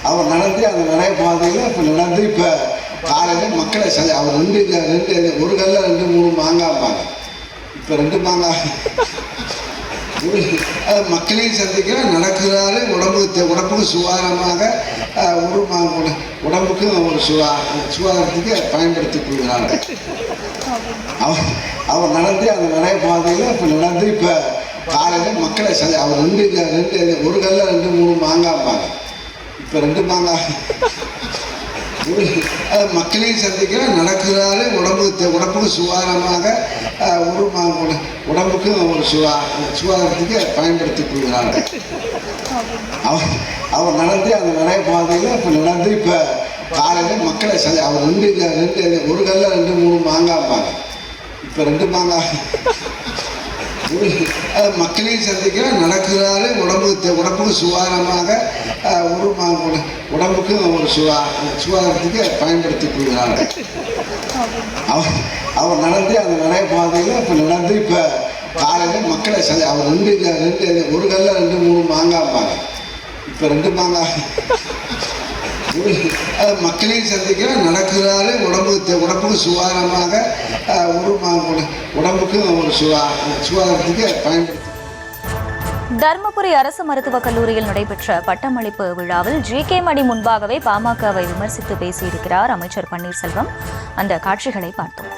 அவர் நடந்து அந்த நிறைய பாதையில் இப்போ நடந்து இப்போ காலையில் மக்களை அவர் ஒரு கல்ல 2-3 மாங்காய்ப்பாங்க. இப்போ 2 மாங்காய் மக்களையும் சந்திக்கிற நடக்கிறாரு. உடம்புக்கு சுகாதாரமாக உடம்புக்கும் ஒரு சுகாதாரத்துக்கு பயன்படுத்திக் கொள்கிறாரு. அவர் நடந்து அந்த நிறைய பாதையில் இப்போ நடந்து இப்போ காலையில் மக்களை அவர் ஒரு கல்ல 2-3 மாங்காய்ப்பாங்க. இப்போ 2 மாங்காய் மக்களையும் சந்திக்கிற நடக்கிறாரு. உடம்புக்கு சுகாதாரமாக உடம்புக்கும் ஒரு சுகாதாரத்துக்கு பயன்படுத்திக் கொள்கிறாரு. அவர் நடந்து அந்த நிறைய பாதையில் இப்போ நடந்து இப்போ காலையில் மக்களை அவர் ஒரு கல்ல 2-3 மாங்காய்ப்பாங்க. இப்போ 2 மாங்காய் மக்களையும் சந்திக்கிற நடக்கிறாரு. உடம்புக்கு சுகாதாரமாக உடம்புக்கும் ஒரு சுகாதாரத்துக்கு பயன்படுத்திக் கொள்கிறாரு. அவர் நடந்து அந்த நிறைய பாதையில் இப்போ நடந்து இப்போ காலையில் மக்களை அவர் ஒரு கல்ல 2-3 மாங்காய்ப்பாங்க. இப்போ 2 மாங்காய் மக்களையும் சந்திக்கிற நடக்கிறாரு. உடம்புக்கு சுகாதாரமாக உடம்புக்கும் ஒரு சுகாதாரத்துக்கு பயன்படுத்தி. தருமபுரி அரசு மருத்துவக் கல்லூரியில் நடைபெற்ற பட்டமளிப்பு விழாவில் ஜி.கே. மணி முன்பாகவே பாமகவை விமர்சித்து பேசியிருக்கிறார் அமைச்சர் பன்னீர்செல்வம். அந்த காட்சிகளை பார்த்தோம்.